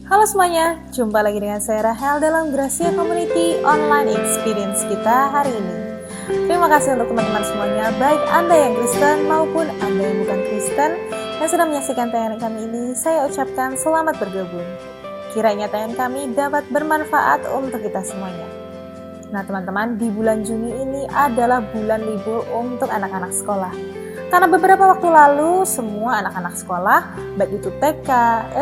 Halo semuanya, jumpa lagi dengan saya Rahel dalam Gracia Community Online Experience kita hari ini. Terima kasih untuk teman-teman semuanya, baik Anda yang Kristen maupun Anda yang bukan Kristen yang sedang menyaksikan tayangan kami ini. Saya ucapkan selamat bergabung. Kiranya tayangan kami dapat bermanfaat untuk kita semuanya. Nah teman-teman, di bulan Juni ini adalah bulan libur untuk anak-anak sekolah. Karena beberapa waktu lalu, semua anak-anak sekolah, baik itu TK,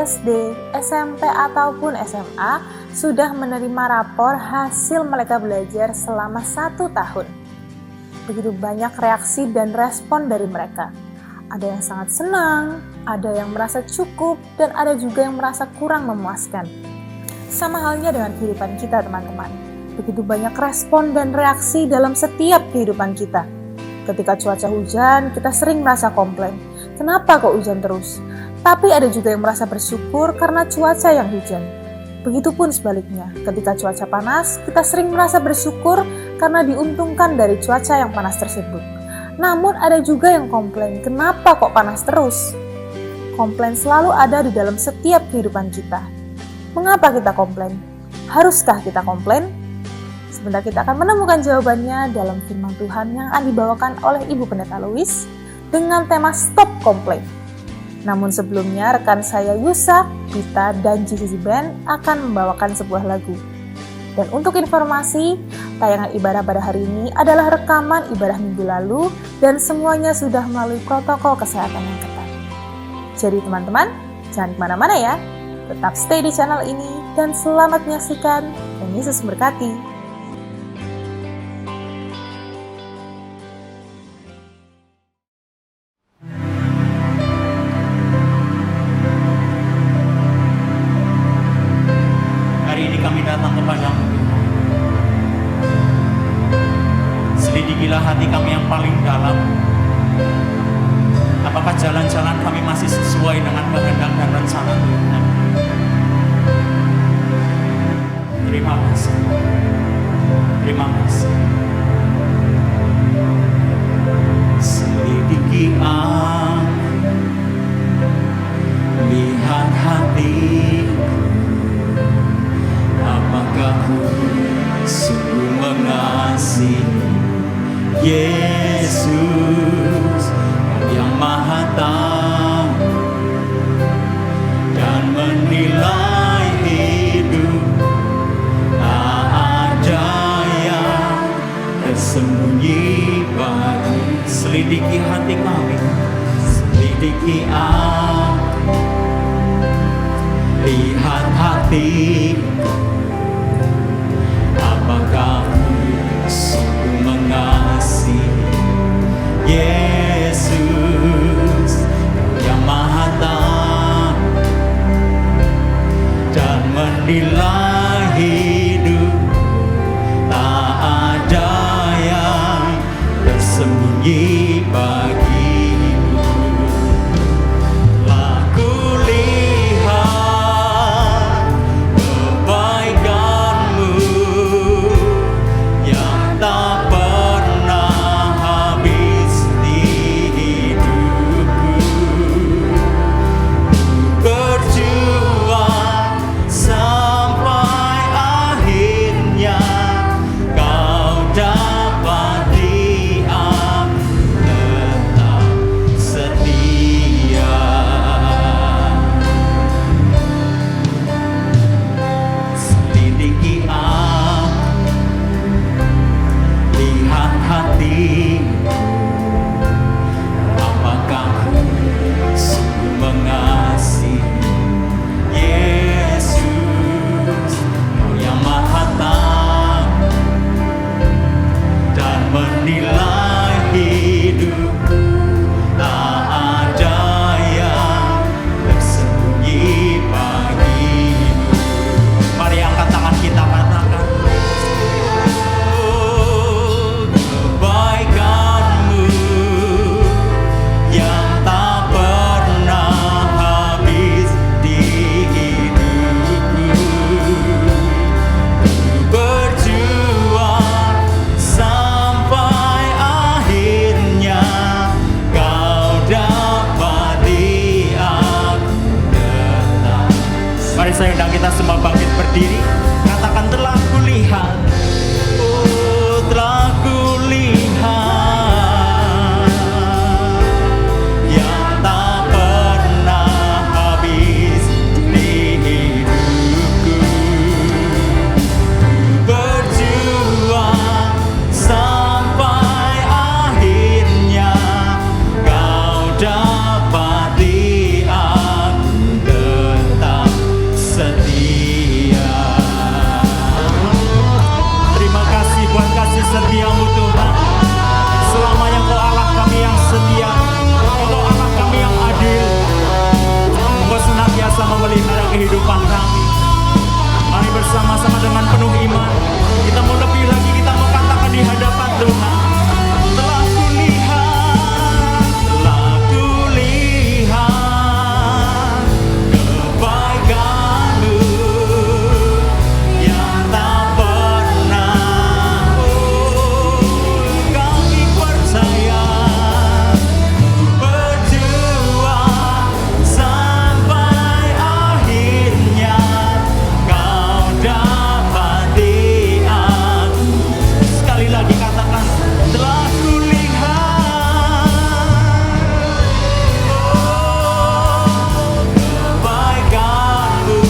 SD, SMP, ataupun SMA, sudah menerima rapor hasil mereka belajar selama 1 tahun. Begitu banyak reaksi dan respon dari mereka. Ada yang sangat senang, ada yang merasa cukup, dan ada juga yang merasa kurang memuaskan. Sama halnya dengan kehidupan kita, teman-teman. Begitu banyak respon dan reaksi dalam setiap kehidupan kita. Ketika cuaca hujan, kita sering merasa komplain. Kenapa kok hujan terus? Tapi ada juga yang merasa bersyukur karena cuaca yang hujan. Begitupun sebaliknya, ketika cuaca panas, kita sering merasa bersyukur karena diuntungkan dari cuaca yang panas tersebut. Namun ada juga yang komplain, kenapa kok panas terus? Komplain selalu ada di dalam setiap kehidupan kita. Mengapa kita komplain? Haruskah kita komplain? Sebentar kita akan menemukan jawabannya dalam firman Tuhan yang akan dibawakan oleh Ibu Pendeta Louis dengan tema Stop Complain. Namun sebelumnya rekan saya Yusak, Pita, dan GCC Band akan membawakan sebuah lagu. Dan untuk informasi, tayangan ibadah pada hari ini adalah rekaman ibadah minggu lalu dan semuanya sudah melalui protokol kesehatan yang ketat. Jadi teman-teman, jangan kemana-mana ya. Tetap stay di channel ini dan selamat menyaksikan. Dan Yesus memberkati. Selidikilah hati kami yang paling dalam. Apakah jalan-jalan kami masih sesuai dengan kehendak dan rencana Tuhan? Terima kasih. Terima kasih. Selidiki aku, lihat hati. Apakah ku sungguh mengasihi Yesus yang Maha Tahu dan menilai hidup? Tak ada yang tersembunyi bagi. Selidiki hati kami, selidiki aku, lihat hati. Apakah ku sungguh mengasihi Yesus yang Maha Tahu dan menilai hidup? Tak ada yang tersembunyi bagimu. Telah kulihat kebaikan-Mu yang tak pernah habis di hidupku. Berjuang sampai Mari saya undang kita semua bangkit berdiri. Katakan telah kulihat. Oh, telah kulihat yang tak pernah habis di hidupku. Berjuang sampai akhirnya kau dapati aku tetap setia. Terima kasih buat kasih setiamu Tuhan. Selamanya Engkau Allah kami yang setia, Engkau Allah kami yang adil. Engkau senantiasa memelihara kehidupan kami. Mari bersama-sama dengan penuh iman, kita mau lebih lagi, kita mau katakan di hadapan Tuhan. Telah kulihat kebaikan-Mu yang tak pernah. Kami percaya berjuang sampai akhirnya kau dapati aku. Sekali lagi katakan, telah kulihat kebaikan-Mu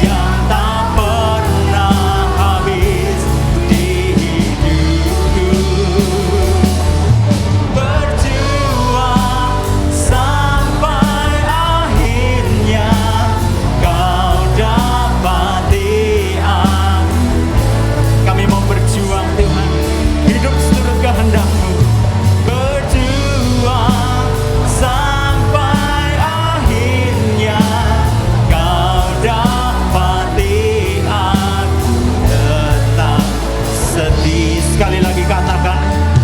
yang tak pernah habis di hidupku. Berjuang sampai akhirnya kau dapati aku. Kami mau berjuang Tuhan, hidup seluruh kehendak-Mu. Berjuang sampai akhirnya kau dapati aku tetap setia. Sekali lagi katakan,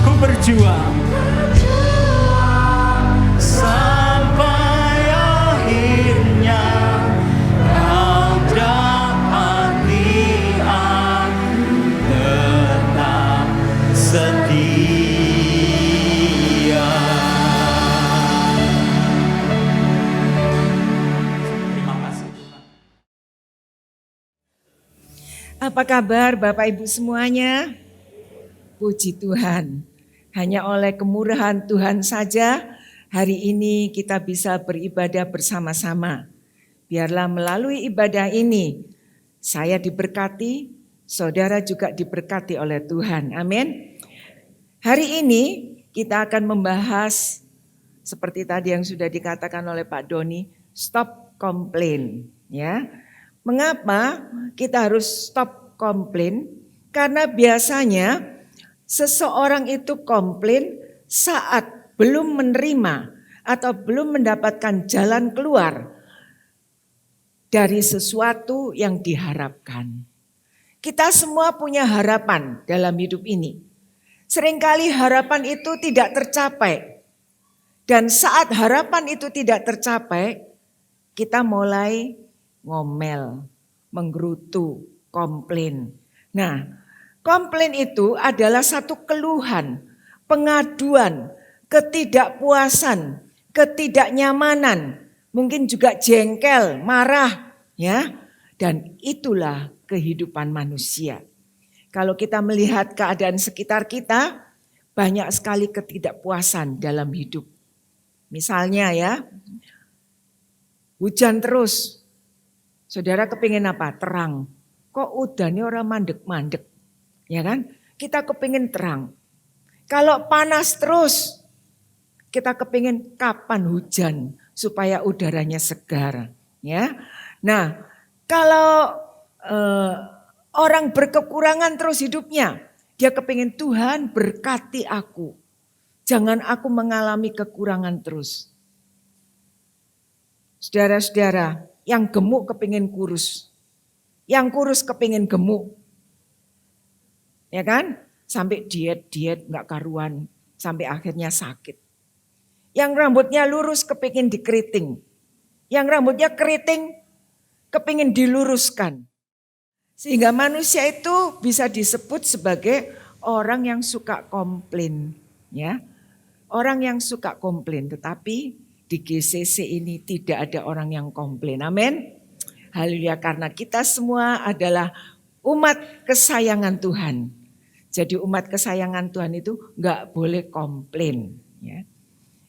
ku berjuang sampai akhirnya kau dapati aku tetap setia. Terima kasih Tuhan. Apa kabar Bapak Ibu semuanya? Puji Tuhan, hanya oleh kemurahan Tuhan saja hari ini kita bisa beribadah bersama-sama. Biarlah melalui ibadah ini saya diberkati, saudara juga diberkati oleh Tuhan. Amin. Hari ini kita akan membahas seperti tadi yang sudah dikatakan oleh Pak Doni, stop complain, ya. Mengapa kita harus stop komplain? Karena biasanya seseorang itu komplain saat belum menerima atau belum mendapatkan jalan keluar dari sesuatu yang diharapkan. Kita semua punya harapan dalam hidup ini. Seringkali harapan itu tidak tercapai. Dan saat harapan itu tidak tercapai, kita mulai ngomel, menggerutu, komplain. Nah, komplain itu adalah satu keluhan, pengaduan, ketidakpuasan, ketidaknyamanan, mungkin juga jengkel, marah, ya. Dan itulah kehidupan manusia. Kalau kita melihat keadaan sekitar kita, banyak sekali ketidakpuasan dalam hidup. Misalnya ya, hujan terus. Saudara kepingin apa? Terang. Kok udannya orang mandek-mandek? Ya kan? Kita kepingin terang. Kalau panas terus, kita kepingin kapan hujan supaya udaranya segar. Ya. Nah, kalau orang berkekurangan terus hidupnya, dia kepingin Tuhan berkati aku. Jangan aku mengalami kekurangan terus. Saudara-saudara, yang gemuk kepingin kurus. Yang kurus kepingin gemuk. Ya kan? Sampai diet gak karuan. Sampai akhirnya sakit. Yang rambutnya lurus kepingin dikeriting. Yang rambutnya keriting kepingin diluruskan. Sehingga manusia itu bisa disebut sebagai orang yang suka komplain. Ya, orang yang suka komplain, tetapi di GCC ini tidak ada orang yang komplain. Amin. Haleluya, karena kita semua adalah umat kesayangan Tuhan. Jadi umat kesayangan Tuhan itu enggak boleh komplain. Ya.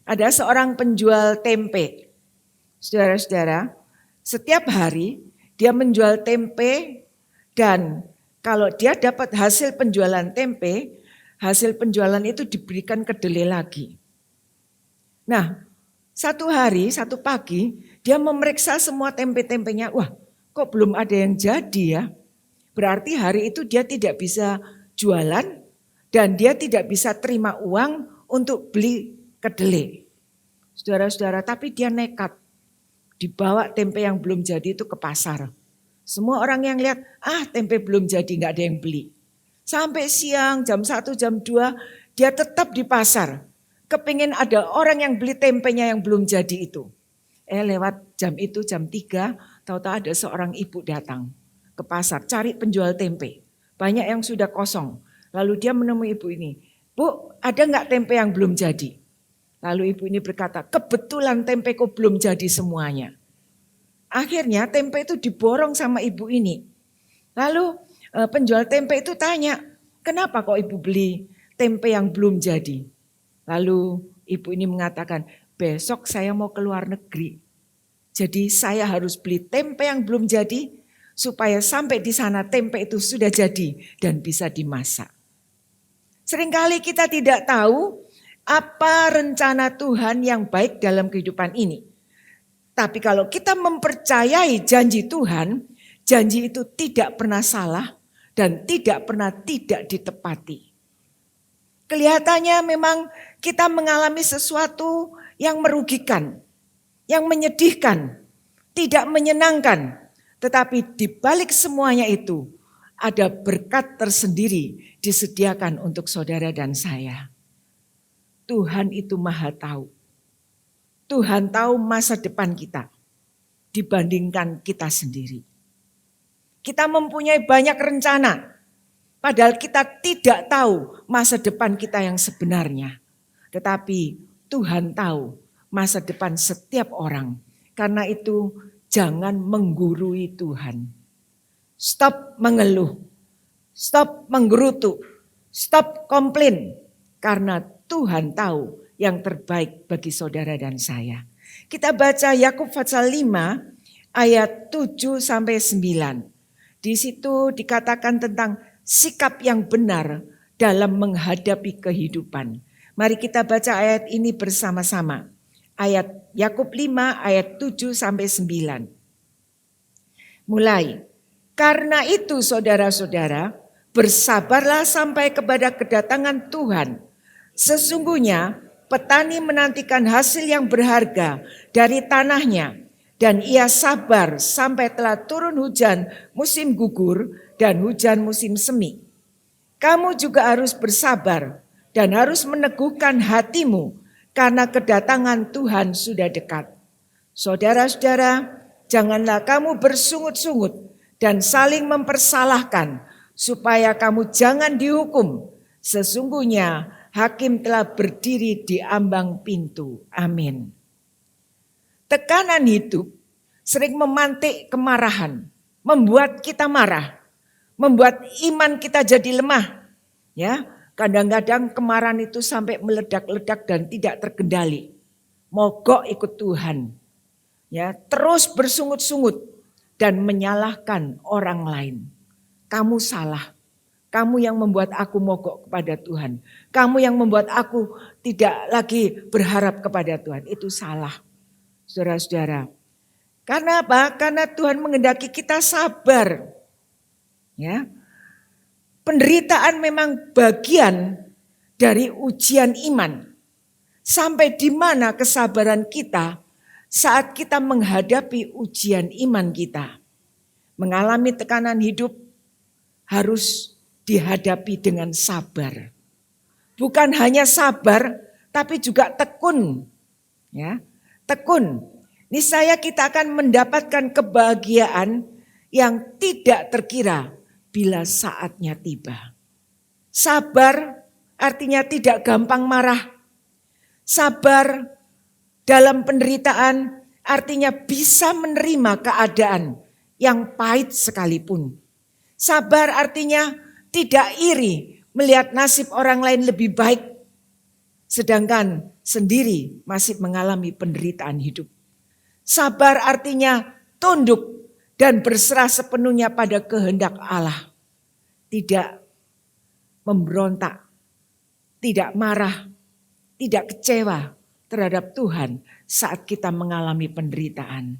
Ada seorang penjual tempe. Saudara-saudara, setiap hari dia menjual tempe dan kalau dia dapat hasil penjualan tempe, hasil penjualan itu diberikan kedelai lagi. Nah, satu hari, satu pagi, dia memeriksa semua tempe-tempenya. Wah, kok belum ada yang jadi ya? Berarti hari itu dia tidak bisa jualan dan dia tidak bisa terima uang untuk beli kedelai. Saudara-saudara, tapi dia nekat. Dibawa tempe yang belum jadi itu ke pasar. Semua orang yang lihat, tempe belum jadi, nggak ada yang beli. Sampai siang, jam 1, jam 2, dia tetap di pasar. Kepingin ada orang yang beli tempenya yang belum jadi itu. Lewat jam itu, jam 3, tahu-tahu ada seorang ibu datang ke pasar, cari penjual tempe. Banyak yang sudah kosong. Lalu dia menemui ibu ini. Bu, ada nggak tempe yang belum jadi? Lalu ibu ini berkata, kebetulan tempeku belum jadi semuanya. Akhirnya tempe itu diborong sama ibu ini. Lalu penjual tempe itu tanya, kenapa kok ibu beli tempe yang belum jadi? Lalu ibu ini mengatakan, besok saya mau ke luar negeri. Jadi saya harus beli tempe yang belum jadi, supaya sampai di sana tempe itu sudah jadi dan bisa dimasak. Seringkali kita tidak tahu apa rencana Tuhan yang baik dalam kehidupan ini. Tapi kalau kita mempercayai janji Tuhan, janji itu tidak pernah salah dan tidak pernah tidak ditepati. Kelihatannya memang kita mengalami sesuatu yang merugikan, yang menyedihkan, tidak menyenangkan. Tetapi di balik semuanya itu ada berkat tersendiri disediakan untuk saudara dan saya. Tuhan itu Maha tahu. Tuhan tahu masa depan kita dibandingkan kita sendiri. Kita mempunyai banyak rencana, padahal kita tidak tahu masa depan kita yang sebenarnya. Tetapi Tuhan tahu masa depan setiap orang. Karena itu jangan menggurui Tuhan. Stop mengeluh, stop menggerutu, stop komplain. Karena Tuhan tahu yang terbaik bagi saudara dan saya. Kita baca Yakub pasal 5 ayat 7 sampai 9. Di situ dikatakan tentang sikap yang benar dalam menghadapi kehidupan. Mari kita baca ayat ini bersama-sama. Ayat Yakub 5 ayat 7 sampai 9. Mulai. Karena itu saudara-saudara, bersabarlah sampai kepada kedatangan Tuhan. Sesungguhnya petani menantikan hasil yang berharga dari tanahnya dan ia sabar sampai telah turun hujan musim gugur dan hujan musim semi. Kamu juga harus bersabar dan harus meneguhkan hatimu karena kedatangan Tuhan sudah dekat. Saudara-saudara, janganlah kamu bersungut-sungut dan saling mempersalahkan supaya kamu jangan dihukum. Sesungguhnya hakim telah berdiri di ambang pintu. Amin. Tekanan hidup sering memantik kemarahan, membuat kita marah, membuat iman kita jadi lemah. Ya, kadang-kadang kemarahan itu sampai meledak-ledak dan tidak terkendali. Mogok ikut Tuhan. Ya, terus bersungut-sungut dan menyalahkan orang lain. Kamu salah. Kamu yang membuat aku mogok kepada Tuhan. Kamu yang membuat aku tidak lagi berharap kepada Tuhan. Itu salah, saudara-saudara. Karena apa? Karena Tuhan menghendaki kita sabar. Ya, penderitaan memang bagian dari ujian iman. Sampai di mana kesabaran kita saat kita menghadapi ujian iman kita. Mengalami tekanan hidup harus dihadapi dengan sabar. Bukan hanya sabar, tapi juga tekun. Ya, tekun. Niscaya kita akan mendapatkan kebahagiaan yang tidak terkira bila saatnya tiba. Sabar artinya tidak gampang marah. Sabar dalam penderitaan artinya bisa menerima keadaan yang pahit sekalipun. Sabar artinya tidak iri melihat nasib orang lain lebih baik, sedangkan sendiri masih mengalami penderitaan hidup. Sabar artinya tunduk dan berserah sepenuhnya pada kehendak Allah. Tidak memberontak, tidak marah, tidak kecewa terhadap Tuhan saat kita mengalami penderitaan.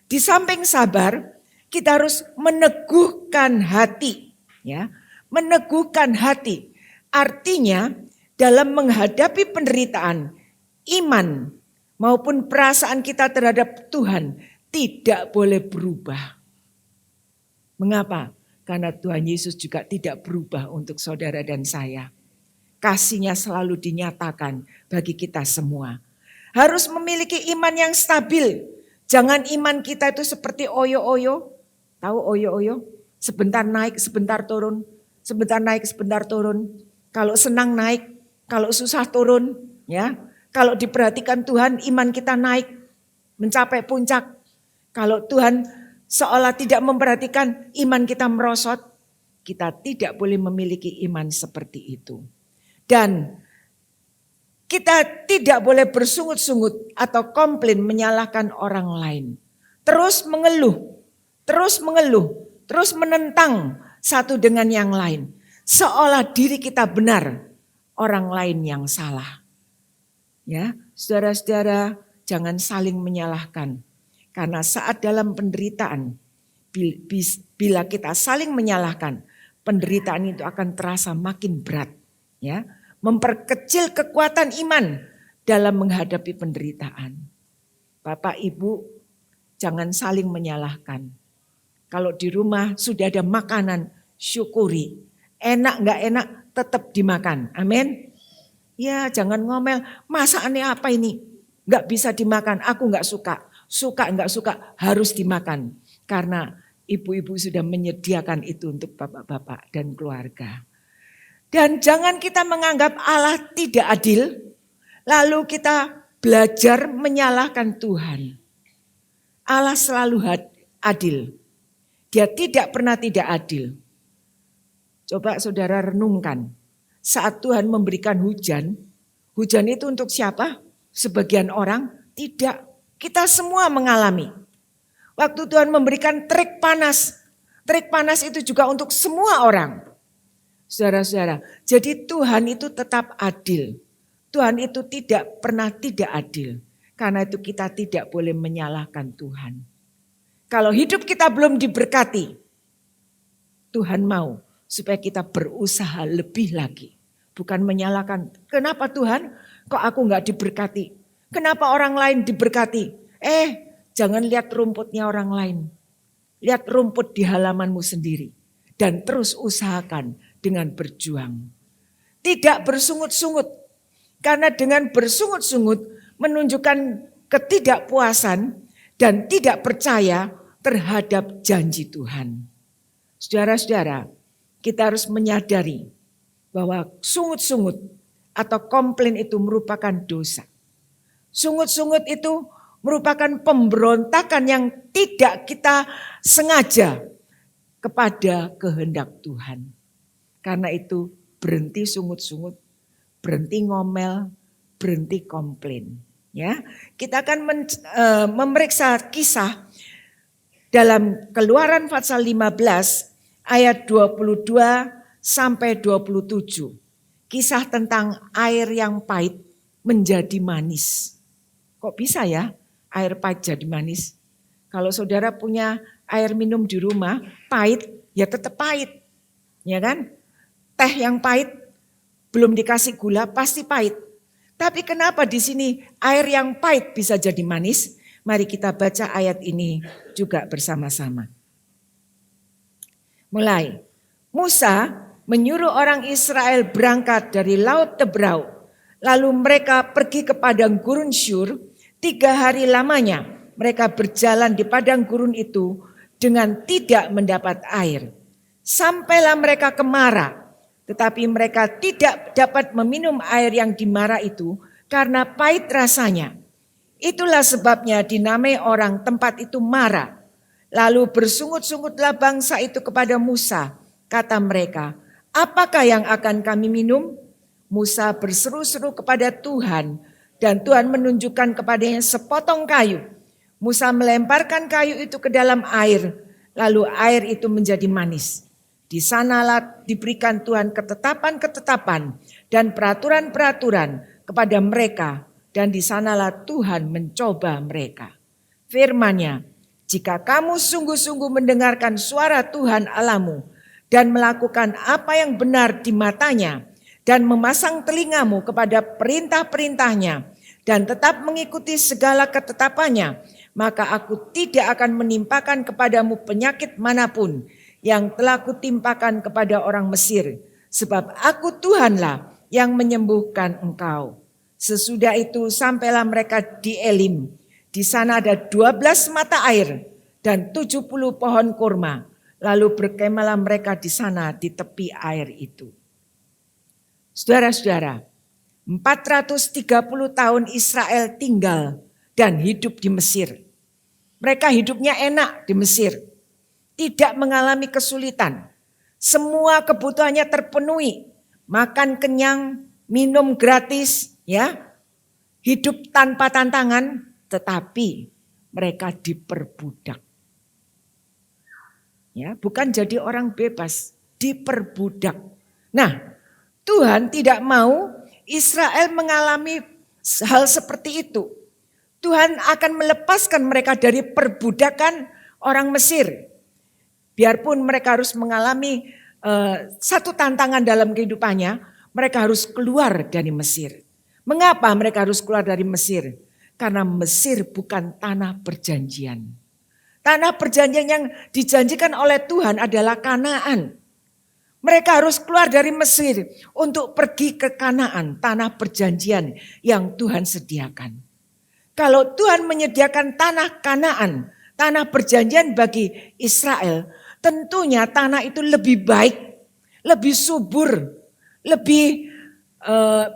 Di samping sabar, kita harus meneguhkan hati, ya. Meneguhkan hati artinya dalam menghadapi penderitaan, iman maupun perasaan kita terhadap Tuhan tidak boleh berubah. Mengapa? Karena Tuhan Yesus juga tidak berubah untuk saudara dan saya. Kasih-Nya selalu dinyatakan bagi kita semua. Harus memiliki iman yang stabil. Jangan iman kita itu seperti oyo-oyo. Tahu oyo-oyo? Sebentar naik, sebentar turun. Sebentar naik, sebentar turun. Kalau senang naik, kalau susah turun. Ya. Kalau diperhatikan Tuhan, iman kita naik. Mencapai puncak. Kalau Tuhan seolah tidak memperhatikan, iman kita merosot. Kita tidak boleh memiliki iman seperti itu. Dan kita tidak boleh bersungut-sungut atau komplain menyalahkan orang lain. Terus mengeluh, terus menentang satu dengan yang lain. Seolah diri kita benar, orang lain yang salah. Ya, saudara-saudara, jangan saling menyalahkan. Karena saat dalam penderitaan, bila kita saling menyalahkan, penderitaan itu akan terasa makin berat. Ya, memperkecil kekuatan iman dalam menghadapi penderitaan. Bapak Ibu, jangan saling menyalahkan. Kalau di rumah sudah ada makanan, syukuri. Enak gak enak tetap dimakan. Amin. Ya, jangan ngomel, masakannya apa ini? Gak bisa dimakan, aku gak suka. Suka gak suka harus dimakan. Karena ibu-ibu sudah menyediakan itu untuk bapak-bapak dan keluarga. Dan jangan kita menganggap Allah tidak adil, lalu kita belajar menyalahkan Tuhan. Allah selalu adil. Dia tidak pernah tidak adil. Coba saudara renungkan, saat Tuhan memberikan hujan, hujan itu untuk siapa? Sebagian orang tidak. Kita semua mengalami. Waktu Tuhan memberikan terik panas itu juga untuk semua orang. Saudara-saudara, jadi Tuhan itu tetap adil. Tuhan itu tidak pernah tidak adil. Karena itu kita tidak boleh menyalahkan Tuhan. Kalau hidup kita belum diberkati, Tuhan mau supaya kita berusaha lebih lagi. Bukan menyalahkan, kenapa Tuhan kok aku gak diberkati? Kenapa orang lain diberkati? Jangan lihat rumputnya orang lain. Lihat rumput di halamanmu sendiri. Dan terus usahakan dengan berjuang. Tidak bersungut-sungut. Karena dengan bersungut-sungut menunjukkan ketidakpuasan dan tidak percaya terhadap janji Tuhan. Saudara-saudara, kita harus menyadari bahwa sungut-sungut atau komplain itu merupakan dosa. Sungut-sungut itu merupakan pemberontakan yang tidak kita sengaja kepada kehendak Tuhan. Karena itu berhenti sungut-sungut, berhenti ngomel, berhenti komplain. Ya, kita akan memeriksa kisah dalam Keluaran pasal 15 ayat 22 sampai 27. Kisah tentang air yang pahit menjadi manis. Kok bisa ya air pahit jadi manis? Kalau saudara punya air minum di rumah pahit, ya tetap pahit. Ya kan? Teh yang pahit belum dikasih gula pasti pahit. Tapi kenapa di sini air yang pahit bisa jadi manis? Mari kita baca ayat ini juga bersama-sama. Mulai. Musa menyuruh orang Israel berangkat dari Laut Tebrau. Lalu mereka pergi ke padang gurun Syur. 3 hari lamanya mereka berjalan di padang gurun itu dengan tidak mendapat air. Sampailah mereka ke Mara. Tetapi mereka tidak dapat meminum air yang di Mara itu karena pahit rasanya. Itulah sebabnya dinamai orang tempat itu Mara. Lalu bersungut-sungutlah bangsa itu kepada Musa. Kata mereka, apakah yang akan kami minum? Musa berseru-seru kepada Tuhan dan Tuhan menunjukkan kepadanya sepotong kayu. Musa melemparkan kayu itu ke dalam air, lalu air itu menjadi manis. Di sanalah diberikan Tuhan ketetapan-ketetapan dan peraturan-peraturan kepada mereka, dan di sanalah Tuhan mencoba mereka. Firman-Nya, jika kamu sungguh-sungguh mendengarkan suara Tuhan Allahmu dan melakukan apa yang benar di matanya dan memasang telingamu kepada perintah-perintahnya dan tetap mengikuti segala ketetapannya, maka aku tidak akan menimpakan kepadamu penyakit manapun yang telah kutimpakan kepada orang Mesir, sebab aku Tuhanlah yang menyembuhkan engkau. Sesudah itu sampailah mereka di Elim. Di sana ada 12 mata air dan 70 pohon kurma. Lalu berkemahlah mereka di sana di tepi air itu. Saudara-saudara, 430 tahun Israel tinggal dan hidup di Mesir. Mereka hidupnya enak di Mesir. Tidak mengalami kesulitan. Semua kebutuhannya terpenuhi. Makan kenyang, minum gratis, ya. Hidup tanpa tantangan, tetapi mereka diperbudak. Ya, bukan jadi orang bebas, diperbudak. Nah, Tuhan tidak mau Israel mengalami hal seperti itu. Tuhan akan melepaskan mereka dari perbudakan orang Mesir. Biarpun mereka harus mengalami satu tantangan dalam kehidupannya, mereka harus keluar dari Mesir. Mengapa mereka harus keluar dari Mesir? Karena Mesir bukan tanah perjanjian. Tanah perjanjian yang dijanjikan oleh Tuhan adalah Kanaan. Mereka harus keluar dari Mesir untuk pergi ke Kanaan, tanah perjanjian yang Tuhan sediakan. Kalau Tuhan menyediakan tanah Kanaan, tanah perjanjian bagi Israel, tentunya tanah itu lebih baik, lebih subur, lebih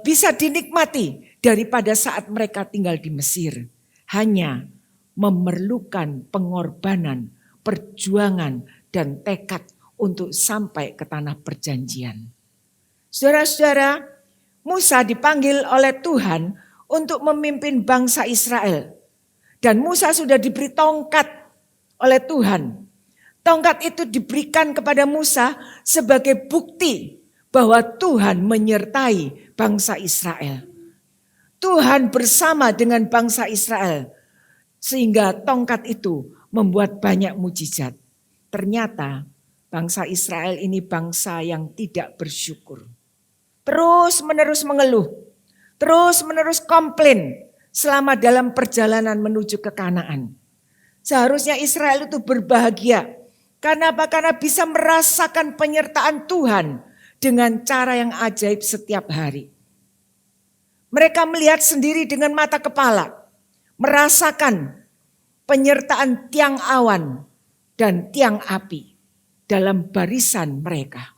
bisa dinikmati daripada saat mereka tinggal di Mesir. Hanya memerlukan pengorbanan, perjuangan, dan tekad untuk sampai ke tanah perjanjian. Saudara-saudara, Musa dipanggil oleh Tuhan untuk memimpin bangsa Israel. Dan Musa sudah diberi tongkat oleh Tuhan. Tongkat itu diberikan kepada Musa sebagai bukti bahwa Tuhan menyertai bangsa Israel. Tuhan bersama dengan bangsa Israel. Sehingga tongkat itu membuat banyak mujizat. Ternyata bangsa Israel ini bangsa yang tidak bersyukur. Terus menerus mengeluh. Terus menerus komplain selama dalam perjalanan menuju ke Kanaan. Seharusnya Israel itu berbahagia. Karena apa? Karena bisa merasakan penyertaan Tuhan dengan cara yang ajaib setiap hari. Mereka melihat sendiri dengan mata kepala. Merasakan penyertaan tiang awan dan tiang api dalam barisan mereka.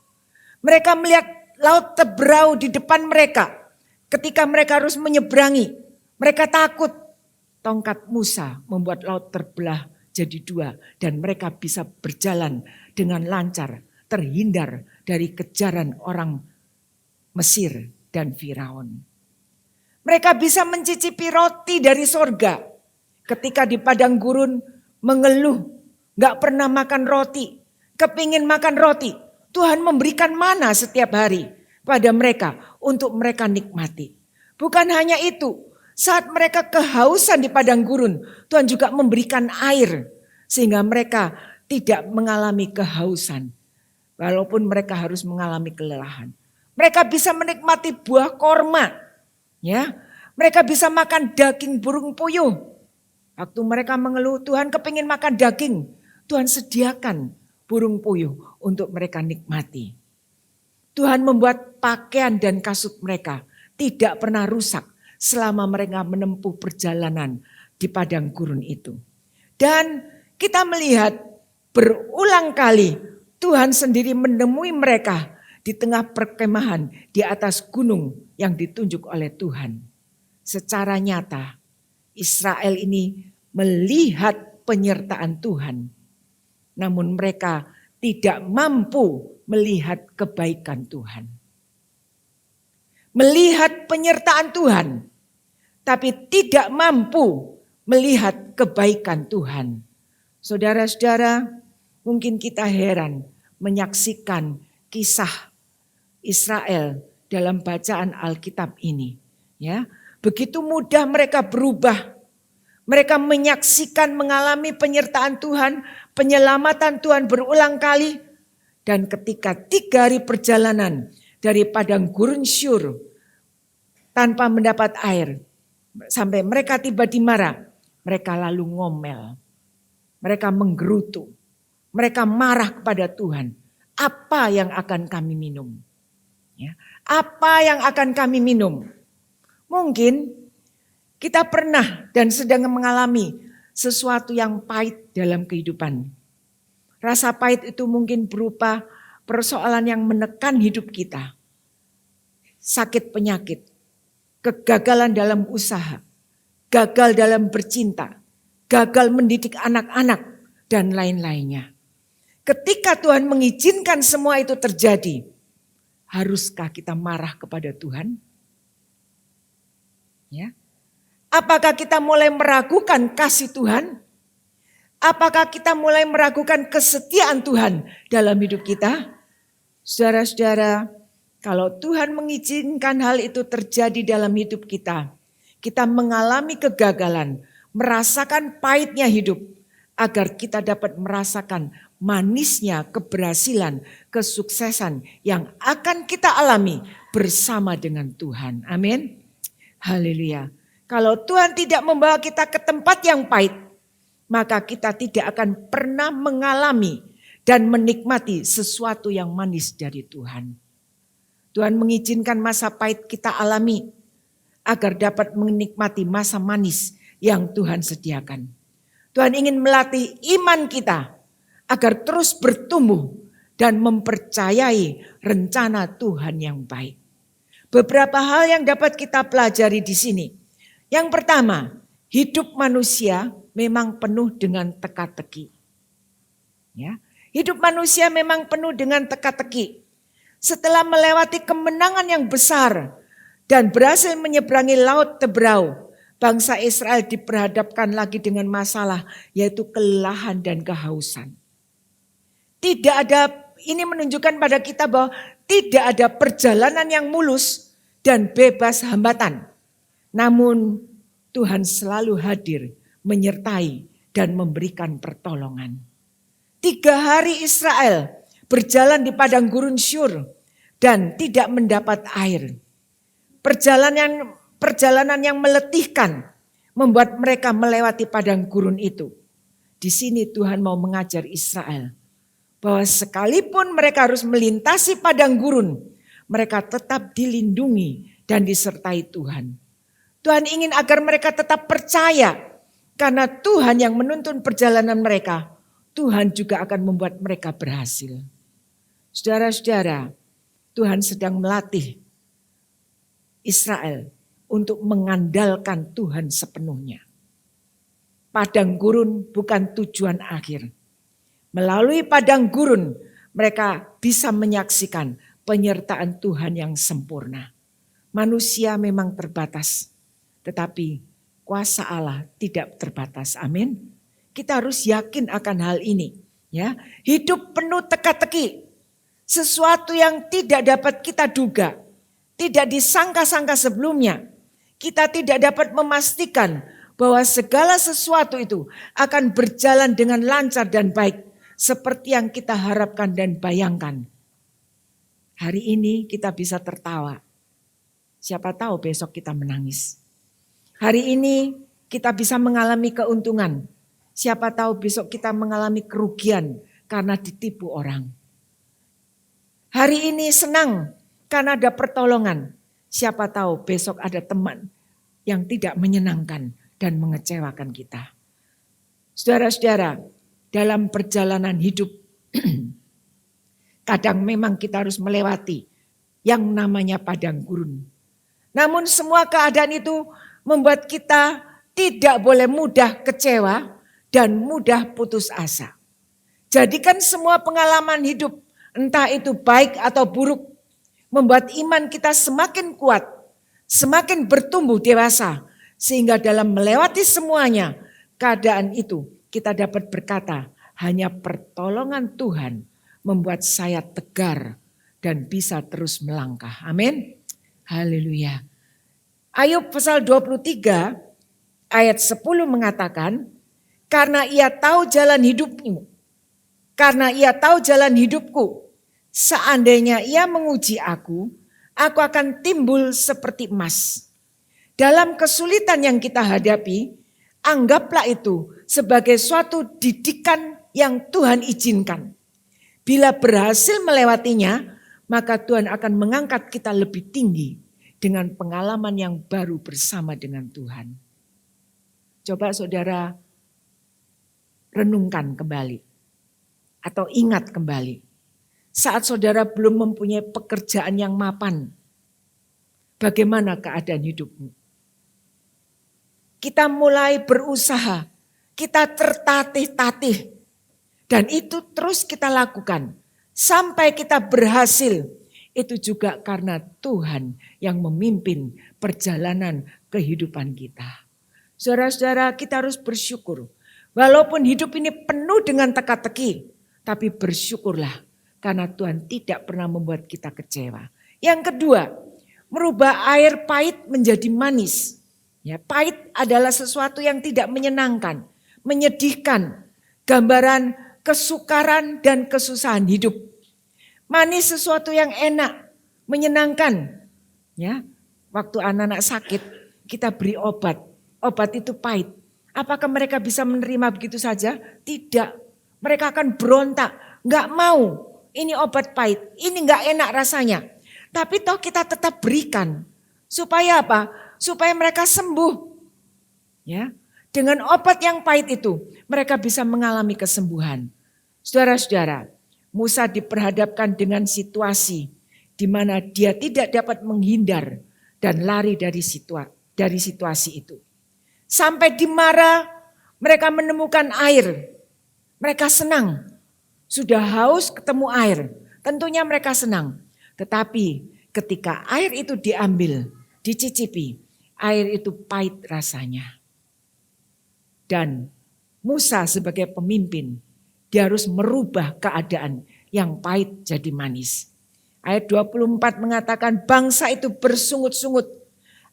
Mereka melihat laut terberau di depan mereka. Ketika mereka harus menyeberangi, mereka takut. Tongkat Musa membuat laut terbelah jadi dua dan mereka bisa berjalan dengan lancar, terhindar dari kejaran orang Mesir dan Firaun. Mereka bisa mencicipi roti dari sorga. Ketika di padang gurun mengeluh, gak pernah makan roti, kepingin makan roti. Tuhan memberikan mana setiap hari pada mereka untuk mereka nikmati. Bukan hanya itu, saat mereka kehausan di padang gurun, Tuhan juga memberikan air sehingga mereka tidak mengalami kehausan. Walaupun mereka harus mengalami kelelahan. Mereka bisa menikmati buah korma. Ya, mereka bisa makan daging burung puyuh. Waktu mereka mengeluh, Tuhan kepingin makan daging. Tuhan sediakan burung puyuh untuk mereka nikmati. Tuhan membuat pakaian dan kasut mereka tidak pernah rusak selama mereka menempuh perjalanan di padang gurun itu. Dan kita melihat berulang kali Tuhan sendiri menemui mereka di tengah perkemahan di atas gunung yang ditunjuk oleh Tuhan. Secara nyata Israel ini melihat penyertaan Tuhan. Namun mereka tidak mampu melihat kebaikan Tuhan. Melihat penyertaan Tuhan, tapi tidak mampu melihat kebaikan Tuhan. Saudara-saudara, mungkin kita heran menyaksikan kisah Israel dalam bacaan Alkitab ini. Ya, begitu mudah mereka berubah. Mereka menyaksikan, mengalami penyertaan Tuhan, penyelamatan Tuhan berulang kali. Dan ketika 3 hari perjalanan dari padang gurun Syur tanpa mendapat air, sampai mereka tiba di Mara, mereka lalu ngomel. Mereka menggerutu. Mereka marah kepada Tuhan. Apa yang akan kami minum? Ya, apa yang akan kami minum? Mungkin kita pernah dan sedang mengalami sesuatu yang pahit dalam kehidupan. Rasa pahit itu mungkin berupa persoalan yang menekan hidup kita. Sakit penyakit, kegagalan dalam usaha, gagal dalam bercinta, gagal mendidik anak-anak, dan lain-lainnya. Ketika Tuhan mengizinkan semua itu terjadi, haruskah kita marah kepada Tuhan? Ya. Apakah kita mulai meragukan kasih Tuhan? Apakah kita mulai meragukan kesetiaan Tuhan dalam hidup kita? Saudara-saudara, kalau Tuhan mengizinkan hal itu terjadi dalam hidup kita, kita mengalami kegagalan, merasakan pahitnya hidup, agar kita dapat merasakan manisnya keberhasilan, kesuksesan yang akan kita alami bersama dengan Tuhan. Amin. Haleluya. Kalau Tuhan tidak membawa kita ke tempat yang pahit, maka kita tidak akan pernah mengalami dan menikmati sesuatu yang manis dari Tuhan. Tuhan mengizinkan masa pahit kita alami agar dapat menikmati masa manis yang Tuhan sediakan. Tuhan ingin melatih iman kita agar terus bertumbuh dan mempercayai rencana Tuhan yang baik. Beberapa hal yang dapat kita pelajari di sini. Yang pertama, hidup manusia memang penuh dengan teka-teki. Ya, hidup manusia memang penuh dengan teka-teki. Setelah melewati kemenangan yang besar dan berhasil menyeberangi Laut Teberau, bangsa Israel diperhadapkan lagi dengan masalah, yaitu kelelahan dan kehausan. Tidak ada, ini menunjukkan pada kita bahwa tidak ada perjalanan yang mulus dan bebas hambatan. Namun Tuhan selalu hadir, menyertai dan memberikan pertolongan. 3 hari Israel berjalan di padang gurun Syur dan tidak mendapat air. Perjalanan yang meletihkan membuat mereka melewati padang gurun itu. Di sini Tuhan mau mengajar Israel bahwa sekalipun mereka harus melintasi padang gurun, mereka tetap dilindungi dan disertai Tuhan. Tuhan ingin agar mereka tetap percaya karena Tuhan yang menuntun perjalanan mereka, Tuhan juga akan membuat mereka berhasil. Saudara-saudara, Tuhan sedang melatih Israel untuk mengandalkan Tuhan sepenuhnya. Padang gurun bukan tujuan akhir. Melalui padang gurun mereka bisa menyaksikan penyertaan Tuhan yang sempurna. Manusia memang terbatas, tetapi kuasa Allah tidak terbatas. Amin. Kita harus yakin akan hal ini. Ya, hidup penuh teka-teki. Sesuatu yang tidak dapat kita duga, tidak disangka-sangka sebelumnya. Kita tidak dapat memastikan bahwa segala sesuatu itu akan berjalan dengan lancar dan baik seperti yang kita harapkan dan bayangkan. Hari ini kita bisa tertawa. Siapa tahu besok kita menangis. Hari ini kita bisa mengalami keuntungan. Siapa tahu besok kita mengalami kerugian karena ditipu orang. Hari ini senang karena ada pertolongan. Siapa tahu besok ada teman yang tidak menyenangkan dan mengecewakan kita. Saudara-saudara, dalam perjalanan hidup kadang memang kita harus melewati yang namanya padang gurun. Namun semua keadaan itu membuat kita tidak boleh mudah kecewa dan mudah putus asa. Jadikan semua pengalaman hidup, entah itu baik atau buruk, membuat iman kita semakin kuat, semakin bertumbuh dewasa, sehingga dalam melewati semuanya, keadaan itu kita dapat berkata, hanya pertolongan Tuhan membuat saya tegar dan bisa terus melangkah. Amin. Haleluya. Ayub pasal 23 ayat 10 mengatakan, karena ia tahu jalan hidupmu, karena ia tahu jalan hidupku, seandainya ia menguji aku akan timbul seperti emas. Dalam kesulitan yang kita hadapi, anggaplah itu sebagai suatu didikan yang Tuhan izinkan. Bila berhasil melewatinya, maka Tuhan akan mengangkat kita lebih tinggi dengan pengalaman yang baru bersama dengan Tuhan. Coba saudara renungkan kembali atau ingat kembali. Saat saudara belum mempunyai pekerjaan yang mapan, bagaimana keadaan hidupmu? Kita mulai berusaha, kita tertatih-tatih, dan itu terus kita lakukan sampai kita berhasil. Itu juga karena Tuhan yang memimpin perjalanan kehidupan kita. Saudara-saudara, kita harus bersyukur. Walaupun hidup ini penuh dengan teka-teki, tapi bersyukurlah karena Tuhan tidak pernah membuat kita kecewa. Yang kedua, merubah air pahit menjadi manis. Ya, pahit adalah sesuatu yang tidak menyenangkan, menyedihkan, gambaran kesukaran dan kesusahan hidup. Manis sesuatu yang enak, menyenangkan. Ya, waktu anak-anak sakit, kita beri obat. Obat itu pahit. Apakah mereka bisa menerima begitu saja? Tidak. Mereka akan berontak. Enggak mau. Ini obat pahit. Ini enggak enak rasanya. Tapi toh kita tetap berikan. Supaya apa? Supaya mereka sembuh. Ya, dengan obat yang pahit itu, mereka bisa mengalami kesembuhan. Saudara-saudara, Musa diperhadapkan dengan situasi di mana dia tidak dapat menghindar dan lari dari situasi itu. Sampai di Mara mereka menemukan air. Mereka senang. Sudah haus ketemu air. Tentunya mereka senang. Tetapi ketika air itu diambil, dicicipi, air itu pahit rasanya. Dan Musa sebagai pemimpin, dia harus merubah keadaan yang pahit jadi manis. Ayat 24 mengatakan bangsa itu bersungut-sungut.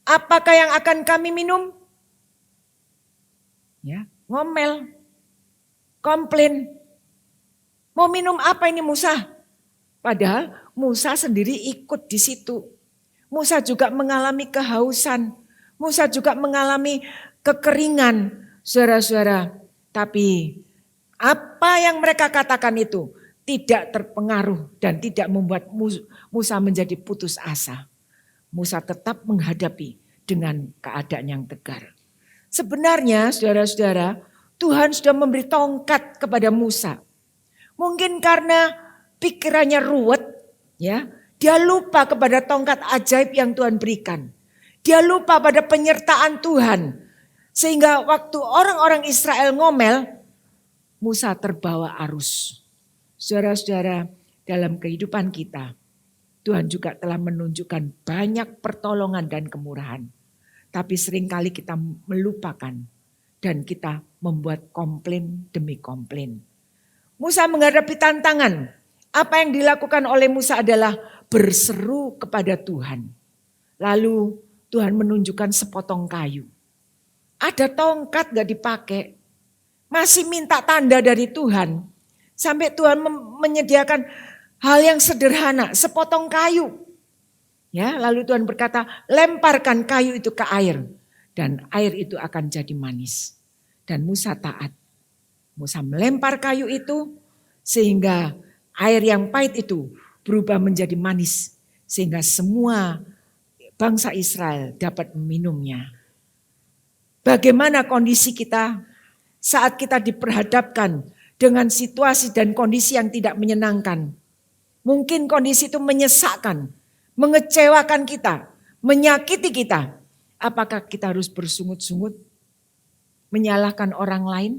Apakah yang akan kami minum? Ya, ngomel, komplain. Mau minum apa ini Musa? Padahal Musa sendiri ikut di situ. Musa juga mengalami kehausan. Musa juga mengalami kekeringan, saudara-saudara. Tapi apa yang mereka katakan itu tidak terpengaruh dan tidak membuat Musa menjadi putus asa. Musa tetap menghadapi dengan keadaan yang tegar. Sebenarnya saudara-saudara, Tuhan sudah memberi tongkat kepada Musa. Mungkin karena pikirannya ruwet, ya, dia lupa kepada tongkat ajaib yang Tuhan berikan. Dia lupa pada penyertaan Tuhan. Sehingga waktu orang-orang Israel ngomel, Musa terbawa arus. Saudara-saudara, dalam kehidupan kita, Tuhan juga telah menunjukkan banyak pertolongan dan kemurahan. Tapi seringkali kita melupakan dan kita membuat komplain demi komplain. Musa menghadapi tantangan. Apa yang dilakukan oleh Musa adalah berseru kepada Tuhan. Lalu Tuhan menunjukkan sepotong kayu. Ada tongkat gak dipakai. Masih minta tanda dari Tuhan. Sampai Tuhan menyediakan hal yang sederhana, sepotong kayu. Ya, lalu Tuhan berkata, lemparkan kayu itu ke air. Dan air itu akan jadi manis. Dan Musa taat. Musa melempar kayu itu sehingga air yang pahit itu berubah menjadi manis. Sehingga semua bangsa Israel dapat meminumnya. Bagaimana kondisi kita saat kita diperhadapkan dengan situasi dan kondisi yang tidak menyenangkan. Mungkin kondisi itu menyesakkan, mengecewakan kita, menyakiti kita. Apakah kita harus bersungut-sungut? Menyalahkan orang lain?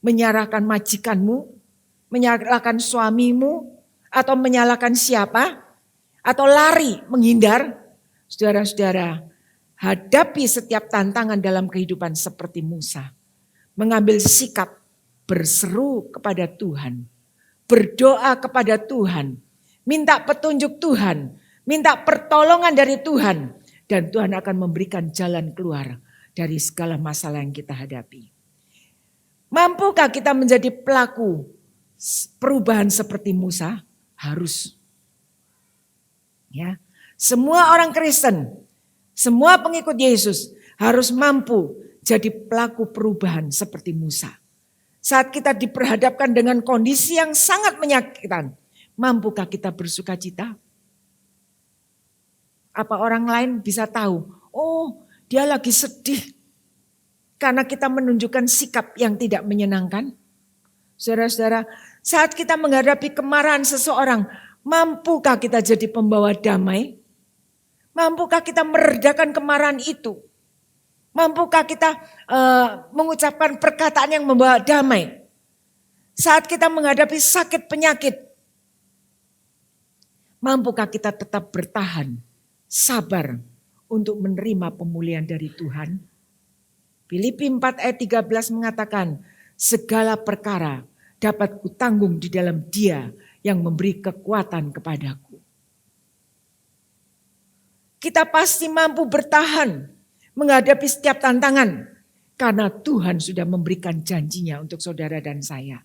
Menyalahkan majikanmu? Menyalahkan suamimu? Atau menyalahkan siapa? Atau lari, menghindar? Saudara-saudara, hadapi setiap tantangan dalam kehidupan seperti Musa. Mengambil sikap, berseru kepada Tuhan. Berdoa kepada Tuhan. Minta petunjuk Tuhan. Minta pertolongan dari Tuhan. Dan Tuhan akan memberikan jalan keluar dari segala masalah yang kita hadapi. Mampukah kita menjadi pelaku perubahan seperti Musa? Harus. Ya, semua orang Kristen, semua pengikut Yesus harus mampu jadi pelaku perubahan seperti Musa. Saat kita diperhadapkan dengan kondisi yang sangat menyakitkan, mampukah kita bersuka cita? Apa orang lain bisa tahu, oh dia lagi sedih karena kita menunjukkan sikap yang tidak menyenangkan? Saudara-saudara, saat kita menghadapi kemarahan seseorang, mampukah kita jadi pembawa damai? Mampukah kita meredakan kemarahan itu? Mampukah kita mengucapkan perkataan yang membawa damai? Saat kita menghadapi sakit penyakit, mampukah kita tetap bertahan, sabar untuk menerima pemulihan dari Tuhan? Filipi 4 ayat 13 mengatakan, segala perkara dapat kutanggung di dalam Dia yang memberi kekuatan kepadaku. Kita pasti mampu bertahan menghadapi setiap tantangan karena Tuhan sudah memberikan janjinya untuk saudara dan saya.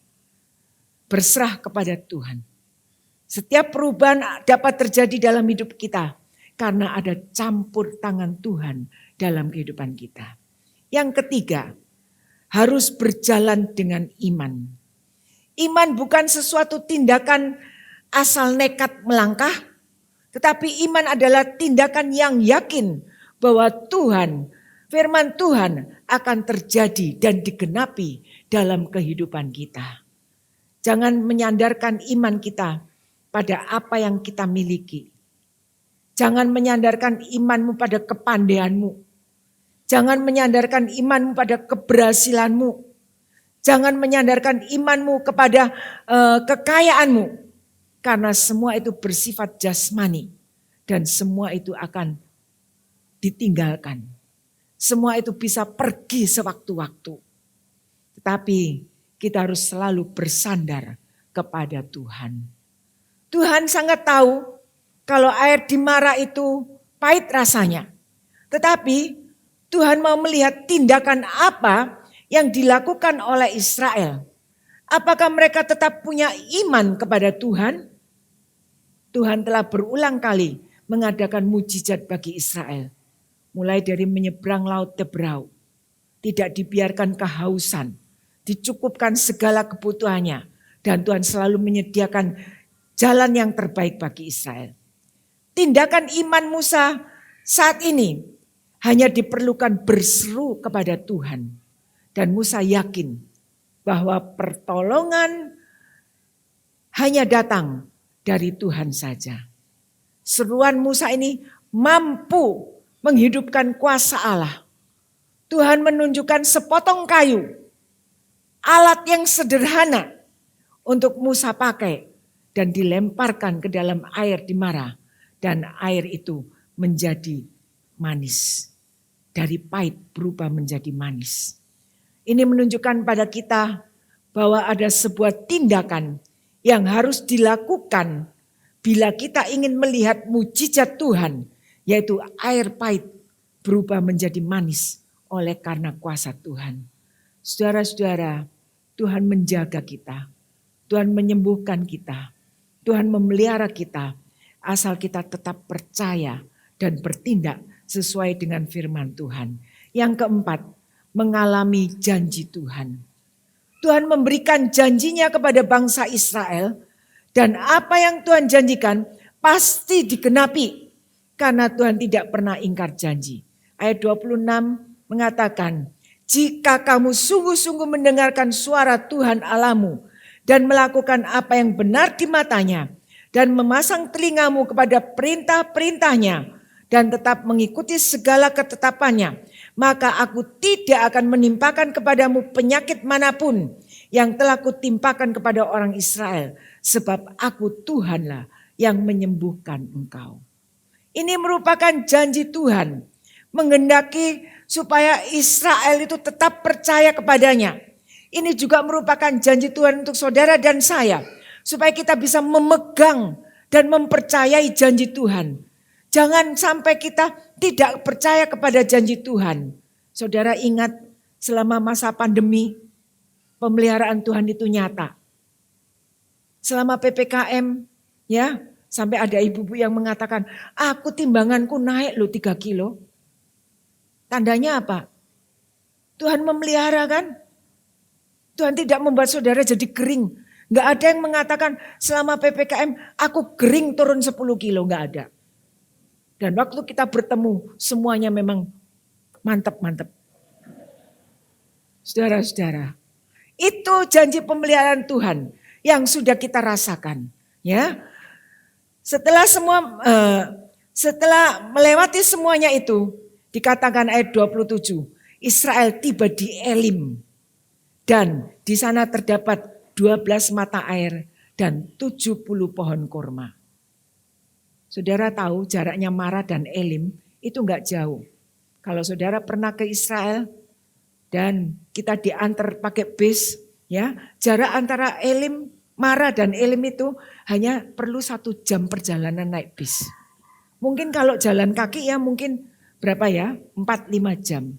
Berserah kepada Tuhan. Setiap perubahan dapat terjadi dalam hidup kita karena ada campur tangan Tuhan dalam kehidupan kita. Yang ketiga, harus berjalan dengan iman. Iman bukan sesuatu tindakan asal nekat melangkah, tetapi iman adalah tindakan yang yakin bahwa Tuhan, firman Tuhan akan terjadi dan digenapi dalam kehidupan kita. Jangan menyandarkan iman kita pada apa yang kita miliki. Jangan menyandarkan imanmu pada kepandaianmu. Jangan menyandarkan imanmu pada keberhasilanmu. Jangan menyandarkan imanmu kepada kekayaanmu. Karena semua itu bersifat jasmani. Dan semua itu akan ditinggalkan. Semua itu bisa pergi sewaktu-waktu. Tetapi kita harus selalu bersandar kepada Tuhan. Tuhan sangat tahu kalau air di Mara itu pahit rasanya. Tetapi Tuhan mau melihat tindakan apa yang dilakukan oleh Israel. Apakah mereka tetap punya iman kepada Tuhan? Tuhan telah berulang kali mengadakan mujizat bagi Israel. Mulai dari menyeberang laut Tebrau. Tidak dibiarkan kehausan. Dicukupkan segala kebutuhannya. Dan Tuhan selalu menyediakan jalan yang terbaik bagi Israel. Tindakan iman Musa saat ini hanya diperlukan berseru kepada Tuhan. Dan Musa yakin bahwa pertolongan hanya datang dari Tuhan saja. Seruan Musa ini mampu menghidupkan kuasa Allah. Tuhan menunjukkan sepotong kayu, alat yang sederhana untuk Musa pakai dan dilemparkan ke dalam air di Mara. Dan air itu menjadi manis. Dari pahit berubah menjadi manis. Ini menunjukkan pada kita bahwa ada sebuah tindakan yang harus dilakukan bila kita ingin melihat mujizat Tuhan, yaitu air pahit berubah menjadi manis oleh karena kuasa Tuhan. Saudara-saudara, Tuhan menjaga kita, Tuhan menyembuhkan kita, Tuhan memelihara kita, asal kita tetap percaya dan bertindak sesuai dengan firman Tuhan. Yang keempat, mengalami janji Tuhan. Tuhan memberikan janjinya kepada bangsa Israel. Dan apa yang Tuhan janjikan pasti digenapi. Karena Tuhan tidak pernah ingkar janji. Ayat 26 mengatakan, jika kamu sungguh-sungguh mendengarkan suara Tuhan Allahmu dan melakukan apa yang benar di matanya dan memasang telingamu kepada perintah-perintahnya dan tetap mengikuti segala ketetapannya, maka aku tidak akan menimpakan kepadamu penyakit manapun yang telah kutimpakan kepada orang Israel. Sebab aku Tuhanlah yang menyembuhkan engkau. Ini merupakan janji Tuhan. Menghendaki supaya Israel itu tetap percaya kepadanya. Ini juga merupakan janji Tuhan untuk saudara dan saya. Supaya kita bisa memegang dan mempercayai janji Tuhan. Jangan sampai kita tidak percaya kepada janji Tuhan. Saudara ingat selama masa pandemi, pemeliharaan Tuhan itu nyata. Selama PPKM, ya, sampai ada ibu-ibu yang mengatakan, aku timbanganku naik loh 3 kilo. Tandanya apa? Tuhan memelihara kan? Tuhan tidak membuat saudara jadi kering. Gak ada yang mengatakan selama PPKM aku kering turun 10 kilo, gak ada. Dan waktu kita bertemu semuanya memang mantap-mantap. Saudara-saudara, itu janji pemeliharaan Tuhan yang sudah kita rasakan. Ya, setelah melewati semuanya itu, dikatakan ayat 27, Israel tiba di Elim. Dan di sana terdapat 12 mata air dan 70 pohon kurma. Saudara tahu jaraknya Mara dan Elim itu enggak jauh. Kalau saudara pernah ke Israel dan kita diantar pakai bis, ya, jarak antara Mara dan Elim itu hanya perlu 1 jam perjalanan naik bis. Mungkin kalau jalan kaki ya mungkin berapa ya? 4-5 jam.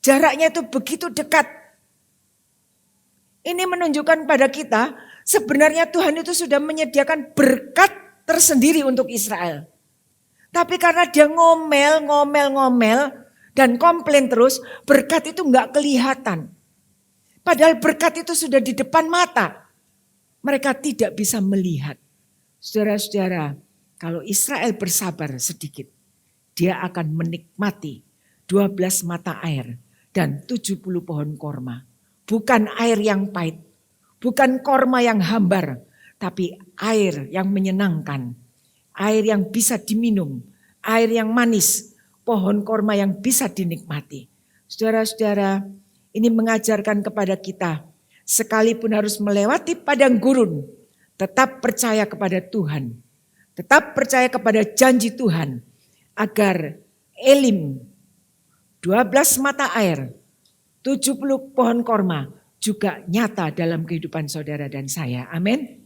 Jaraknya itu begitu dekat. Ini menunjukkan pada kita sebenarnya Tuhan itu sudah menyediakan berkat tersendiri untuk Israel. Tapi karena dia ngomel dan komplain terus, berkat itu enggak kelihatan. Padahal berkat itu sudah di depan mata. Mereka tidak bisa melihat. Saudara-saudara, kalau Israel bersabar sedikit, dia akan menikmati 12 mata air dan 70 pohon korma. Bukan air yang pahit, bukan korma yang hambar, tapi air yang menyenangkan, air yang bisa diminum, air yang manis, pohon korma yang bisa dinikmati. Saudara-saudara, ini mengajarkan kepada kita, sekalipun harus melewati padang gurun, tetap percaya kepada Tuhan, tetap percaya kepada janji Tuhan, agar Elim, 12 mata air, 70 pohon korma juga nyata dalam kehidupan saudara dan saya. Amin.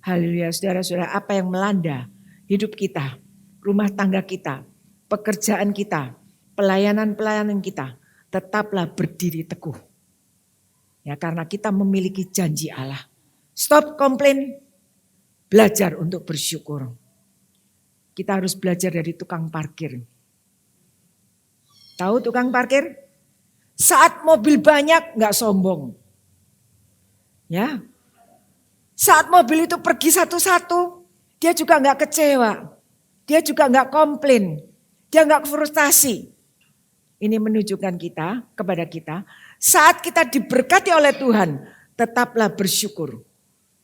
Haleluya. Saudara-saudara, apa yang melanda hidup kita, rumah tangga kita, pekerjaan kita, pelayanan-pelayanan kita, tetaplah berdiri teguh. Ya, karena kita memiliki janji Allah. Stop komplain, belajar untuk bersyukur. Kita harus belajar dari tukang parkir. Tahu tukang parkir? Saat mobil banyak nggak sombong. Ya. Saat mobil itu pergi satu-satu, dia juga nggak kecewa. Dia juga nggak komplain. Dia nggak frustasi. Ini menunjukkan kepada kita, saat kita diberkati oleh Tuhan, tetaplah bersyukur.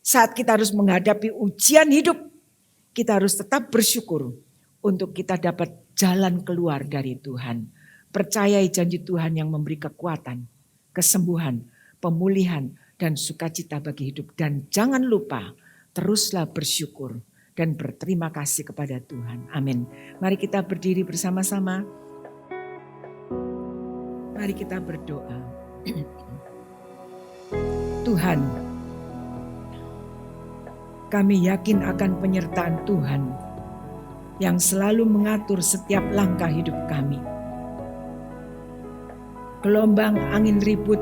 Saat kita harus menghadapi ujian hidup, kita harus tetap bersyukur untuk kita dapat jalan keluar dari Tuhan. Percayai janji Tuhan yang memberi kekuatan, kesembuhan, pemulihan, dan sukacita bagi hidup. Dan jangan lupa, teruslah bersyukur dan berterima kasih kepada Tuhan. Amin. Mari kita berdiri bersama-sama. Mari kita berdoa. Tuhan, kami yakin akan penyertaan Tuhan yang selalu mengatur setiap langkah hidup kami. Gelombang angin ribut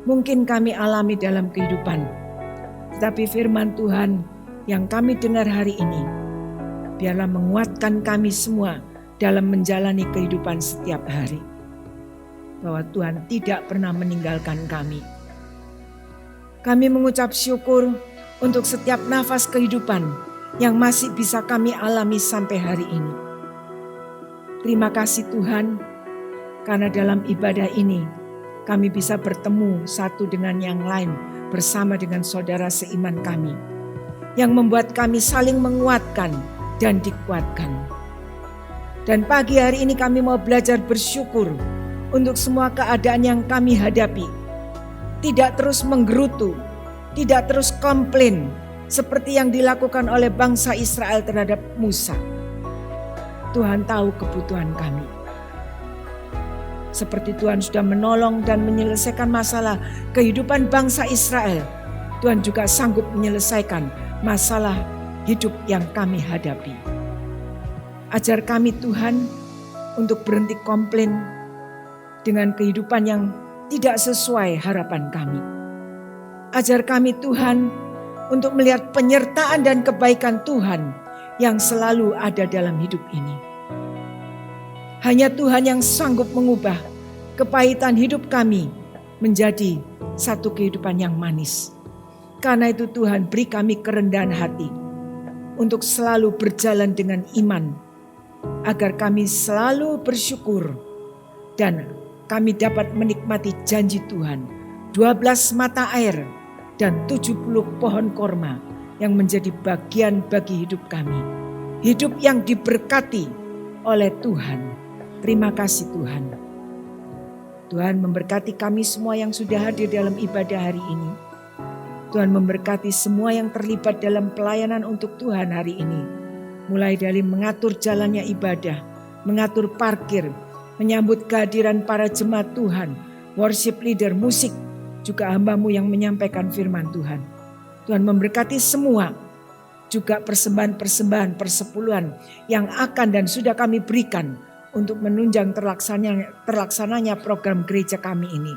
mungkin kami alami dalam kehidupan. Tetapi firman Tuhan yang kami dengar hari ini, biarlah menguatkan kami semua dalam menjalani kehidupan setiap hari. Bahwa Tuhan tidak pernah meninggalkan kami. Kami mengucap syukur untuk setiap nafas kehidupan yang masih bisa kami alami sampai hari ini. Terima kasih Tuhan, karena dalam ibadah ini kami bisa bertemu satu dengan yang lain bersama dengan saudara seiman kami. Yang membuat kami saling menguatkan dan dikuatkan. Dan pagi hari ini kami mau belajar bersyukur untuk semua keadaan yang kami hadapi. Tidak terus menggerutu, tidak terus komplain seperti yang dilakukan oleh bangsa Israel terhadap Musa. Tuhan tahu kebutuhan kami. Seperti Tuhan sudah menolong dan menyelesaikan masalah kehidupan bangsa Israel, Tuhan juga sanggup menyelesaikan masalah hidup yang kami hadapi. Ajar kami Tuhan untuk berhenti komplain dengan kehidupan yang tidak sesuai harapan kami. Ajar kami Tuhan untuk melihat penyertaan dan kebaikan Tuhan yang selalu ada dalam hidup ini. Hanya Tuhan yang sanggup mengubah kepahitan hidup kami menjadi satu kehidupan yang manis. Karena itu Tuhan beri kami kerendahan hati untuk selalu berjalan dengan iman, agar kami selalu bersyukur dan kami dapat menikmati janji Tuhan, 12 mata air dan 70 pohon korma yang menjadi bagian bagi hidup kami. Hidup yang diberkati oleh Tuhan. Terima kasih Tuhan. Tuhan memberkati kami semua yang sudah hadir dalam ibadah hari ini. Tuhan memberkati semua yang terlibat dalam pelayanan untuk Tuhan hari ini. Mulai dari mengatur jalannya ibadah, mengatur parkir, menyambut kehadiran para jemaat Tuhan, worship leader, musik, juga hamba-Mu yang menyampaikan firman Tuhan. Tuhan memberkati semua, juga persembahan-persembahan persepuluhan yang akan dan sudah kami berikan untuk menunjang terlaksananya program gereja kami ini.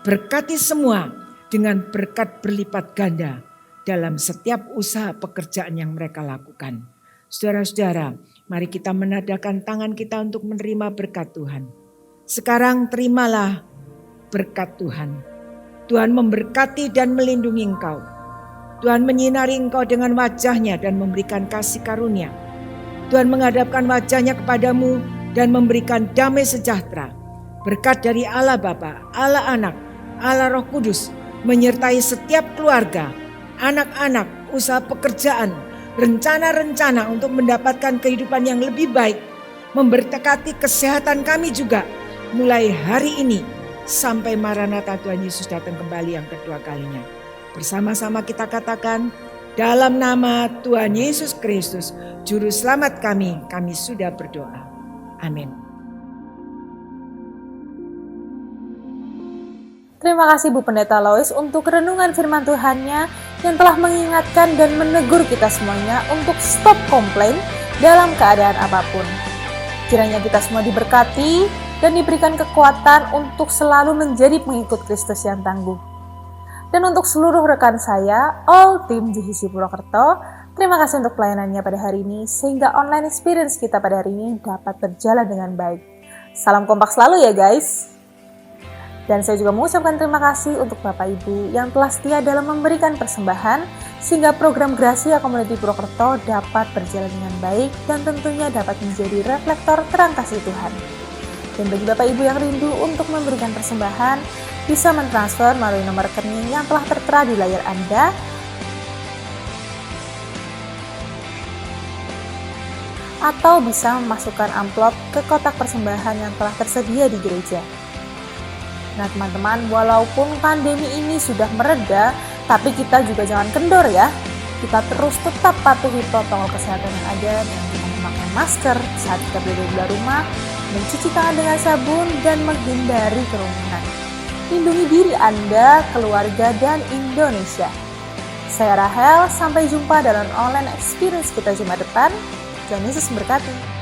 Berkati semua dengan berkat berlipat ganda dalam setiap usaha pekerjaan yang mereka lakukan. Saudara-saudara, mari kita menadahkan tangan kita untuk menerima berkat Tuhan. Sekarang terimalah berkat Tuhan. Tuhan memberkati dan melindungi engkau. Tuhan menyinari engkau dengan wajah-Nya dan memberikan kasih karunia. Tuhan menghadapkan wajah-Nya kepadamu dan memberikan damai sejahtera. Berkat dari Allah Bapa, Allah Anak, Allah Roh Kudus menyertai setiap keluarga, anak-anak, usaha pekerjaan, rencana-rencana untuk mendapatkan kehidupan yang lebih baik, memberkati kesehatan kami juga mulai hari ini sampai Maranatha Tuhan Yesus datang kembali yang kedua kalinya. Bersama-sama kita katakan, dalam nama Tuhan Yesus Kristus, Juru Selamat kami sudah berdoa. Amin. Terima kasih Bu Pendeta Lois untuk renungan firman Tuhan-Nya yang telah mengingatkan dan menegur kita semuanya untuk stop komplain dalam keadaan apapun. Kiranya kita semua diberkati dan diberikan kekuatan untuk selalu menjadi pengikut Kristus yang tangguh. Dan untuk seluruh rekan saya, all tim JHC Purwokerto, terima kasih untuk pelayanannya pada hari ini sehingga online experience kita pada hari ini dapat berjalan dengan baik. Salam kompak selalu ya guys. Dan saya juga mengucapkan terima kasih untuk Bapak Ibu yang telah setia dalam memberikan persembahan sehingga program Gracia Community Purwokerto dapat berjalan dengan baik dan tentunya dapat menjadi reflektor terang kasih Tuhan. Dan bagi Bapak Ibu yang rindu untuk memberikan persembahan, bisa mentransfer melalui nomor rekening yang telah tertera di layar Anda atau bisa memasukkan amplop ke kotak persembahan yang telah tersedia di gereja. Nah teman-teman, walaupun pandemi ini sudah mereda, tapi kita juga jangan kendor ya. Kita terus tetap patuhi protokol kesehatan yang ada dengan kita memakai masker saat kita berada di luar rumah, mencuci tangan dengan sabun, dan menghindari kerumunan. Lindungi diri Anda, keluarga, dan Indonesia. Saya Rahel, sampai jumpa dalam online experience kita Jumat depan. Tuhan Yesus memberkati.